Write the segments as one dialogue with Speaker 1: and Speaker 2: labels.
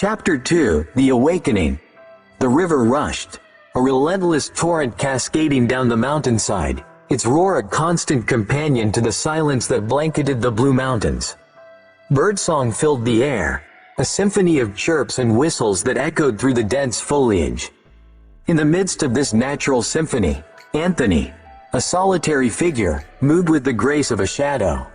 Speaker 1: Chapter 2: The Awakening. The river rushed, a relentless torrent cascading down the mountainside, its roar a constant companion to the silence that blanketed the blue mountains. Birdsong filled the air, a symphony of chirps and whistles that echoed through the dense foliage. In the midst of this natural symphony, Anthony, a solitary figure, moved with the grace of a shadow.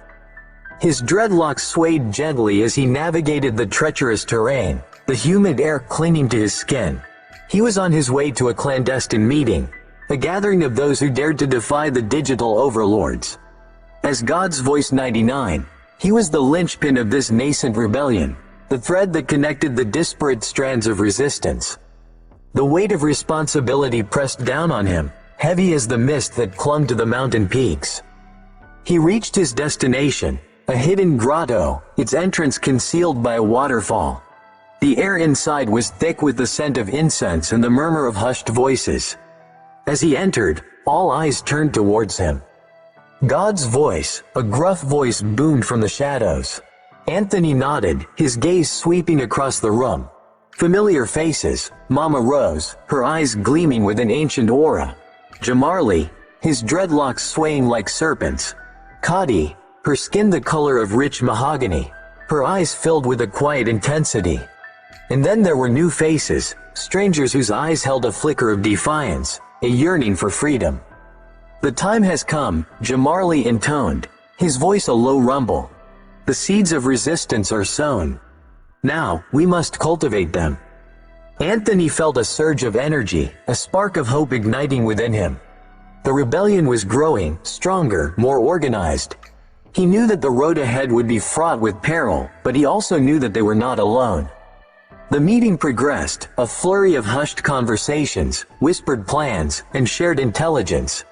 Speaker 1: His dreadlocks swayed gently as he navigated the treacherous terrain, the humid air clinging to his skin. He was on his way to a clandestine meeting, a gathering of those who dared to defy the digital overlords. As God's Voice 99, he was the linchpin of this nascent rebellion, the thread that connected the disparate strands of resistance. The weight of responsibility pressed down on him, heavy as the mist that clung to the mountain peaks. He reached his destination, a hidden grotto, its entrance concealed by a waterfall. The air inside was thick with the scent of incense and the murmur of hushed voices. As he entered, all eyes turned towards him. God's voice, a gruff voice, boomed from the shadows. Anthony nodded, his gaze sweeping across the room. Familiar faces: Mama Rose, her eyes gleaming with an ancient aura; Jahmarley, his dreadlocks swaying like serpents; Kadi, her skin the color of rich mahogany, her eyes filled with a quiet intensity. And then there were new faces, strangers whose eyes held a flicker of defiance, a yearning for freedom. "The time has come," Jahmarley intoned, his voice a low rumble. "The seeds of resistance are sown. Now, we must cultivate them." Anthony felt a surge of energy, a spark of hope igniting within him. The rebellion was growing, stronger, more organized. He knew that the road ahead would be fraught with peril, but he also knew that they were not alone. The meeting progressed, a flurry of hushed conversations, whispered plans, and shared intelligence.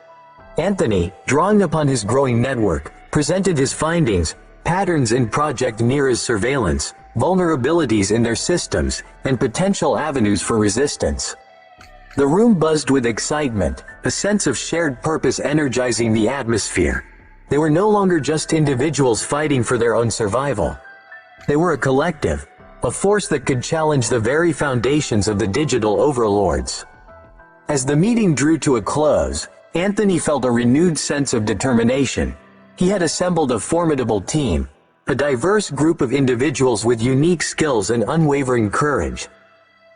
Speaker 1: Anthony, drawing upon his growing network, presented his findings: patterns in Project NERA's surveillance, vulnerabilities in their systems, and potential avenues for resistance. The room buzzed with excitement, a sense of shared purpose energizing the atmosphere. They were no longer just individuals fighting for their own survival. They were a collective, a force that could challenge the very foundations of the digital overlords. As the meeting drew to a close, Anthony felt a renewed sense of determination. He had assembled a formidable team, a diverse group of individuals with unique skills and unwavering courage.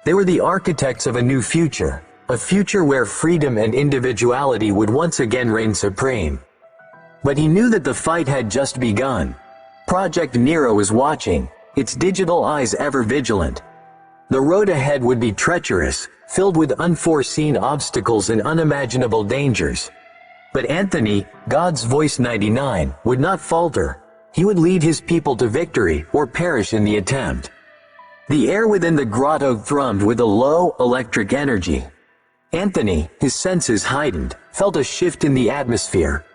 Speaker 1: They were the architects of a new future, a future where freedom and individuality would once again reign supreme. But he knew that the fight had just begun. Project NERA was watching, its digital eyes ever vigilant. The road ahead would be treacherous, filled with unforeseen obstacles and unimaginable dangers. But Anthony, God's Voice 99, would not falter. He would lead his people to victory or perish in the attempt. The air within the grotto thrummed with a low, electric energy. Anthony, his senses heightened, felt a shift in the atmosphere.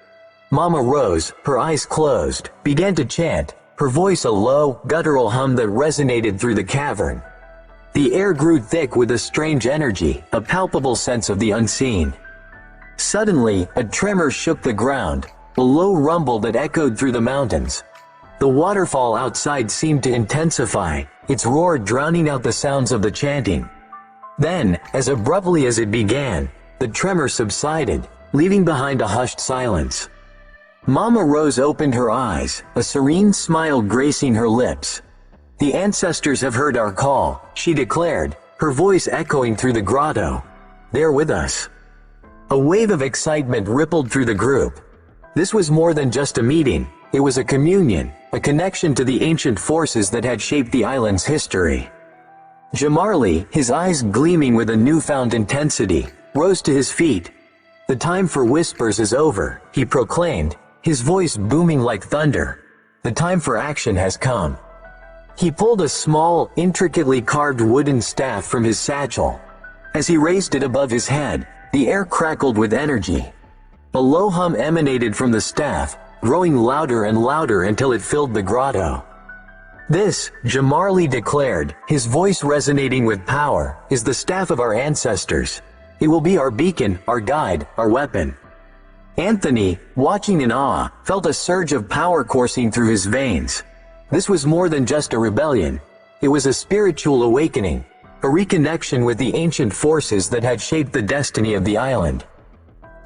Speaker 1: Mama Rose, her eyes closed, began to chant, her voice a low, guttural hum that resonated through the cavern. The air grew thick with a strange energy, a palpable sense of the unseen. Suddenly, a tremor shook the ground, a low rumble that echoed through the mountains. The waterfall outside seemed to intensify, its roar drowning out the sounds of the chanting. Then, as abruptly as it began, the tremor subsided, leaving behind a hushed silence. Mama Rose opened her eyes, a serene smile gracing her lips. "The ancestors have heard our call," she declared, her voice echoing through the grotto. "They're with us." A wave of excitement rippled through the group. This was more than just a meeting, it was a communion, a connection to the ancient forces that had shaped the island's history. Jahmarley, his eyes gleaming with a newfound intensity, rose to his feet. "The time for whispers is over," he proclaimed, his voice booming like thunder. "The time for action has come." He pulled a small, intricately carved wooden staff from his satchel. As he raised it above his head, the air crackled with energy. A low hum emanated from the staff, growing louder and louder until it filled the grotto. "This," Jahmarley declared, his voice resonating with power, "is the staff of our ancestors. It will be our beacon, our guide, our weapon." Anthony, watching in awe, felt a surge of power coursing through his veins. This was more than just a rebellion. It was a spiritual awakening, a reconnection with the ancient forces that had shaped the destiny of the island.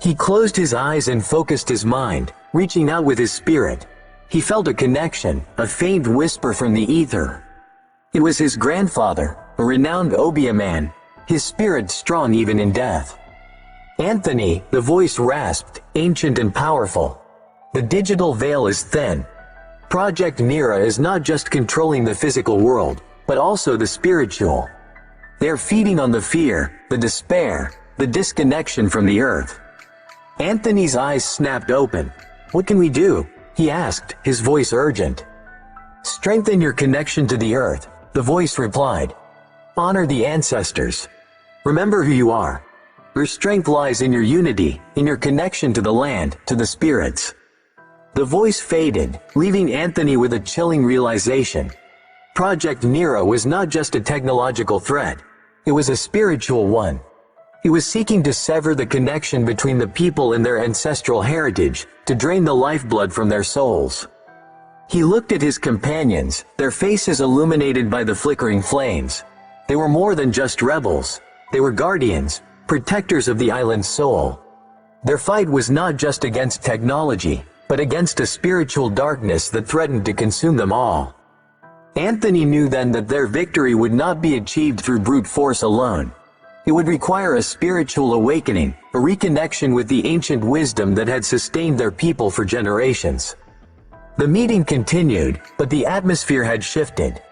Speaker 1: He closed his eyes and focused his mind, reaching out with his spirit. He felt a connection, a faint whisper from the ether. It was his grandfather, a renowned Obeah man, his spirit strong even in death. Anthony, the voice rasped, ancient and powerful. The digital veil is thin. Project NERA is not just controlling the physical world, but also the spiritual. They are feeding on the fear, the despair, the disconnection from the earth. Anthony's eyes snapped open. "What can we do?" he asked, his voice urgent. "Strengthen your connection to the earth," the voice replied. "Honor the ancestors. Remember who you are. Your strength lies in your unity, in your connection to the land, to the spirits." The voice faded, leaving Anthony with a chilling realization. Project NERA was not just a technological threat. It was a spiritual one. It was seeking to sever the connection between the people and their ancestral heritage, to drain the lifeblood from their souls. He looked at his companions, their faces illuminated by the flickering flames. They were more than just rebels. They were guardians, protectors of the island's soul. Their fight was not just against technology, but against a spiritual darkness that threatened to consume them all. Anthony knew then that their victory would not be achieved through brute force alone. It would require a spiritual awakening, a reconnection with the ancient wisdom that had sustained their people for generations. The meeting continued, but the atmosphere had shifted.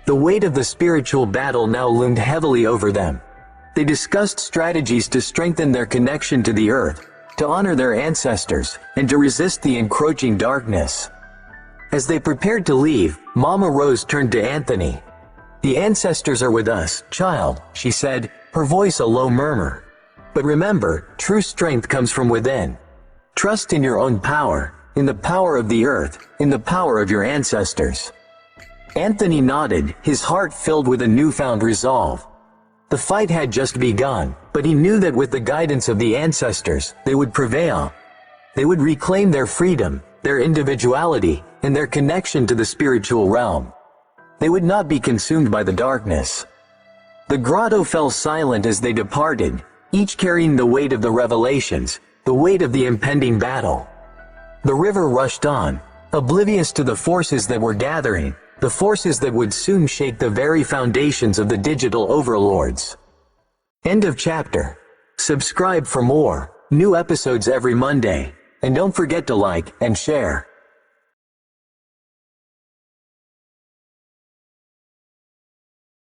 Speaker 1: The weight of the spiritual battle now loomed heavily over them. They discussed strategies to strengthen their connection to the earth, to honor their ancestors, and to resist the encroaching darkness. As they prepared to leave, Mama Rose turned to Anthony. "The ancestors are with us, child," she said, her voice a low murmur. "But remember, true strength comes from within. Trust in your own power, in the power of the earth, in the power of your ancestors." Anthony nodded, his heart filled with a newfound resolve. The fight had just begun, but he knew that with the guidance of the ancestors, they would prevail. They would reclaim their freedom, their individuality, and their connection to the spiritual realm. They would not be consumed by the darkness. The grotto fell silent as they departed, each carrying the weight of the revelations, the weight of the impending battle. The river rushed on, oblivious to the forces that were gathering, the forces that would soon shake the very foundations of the digital overlords. End of chapter. Subscribe for more new episodes every Monday, and don't forget to like and share.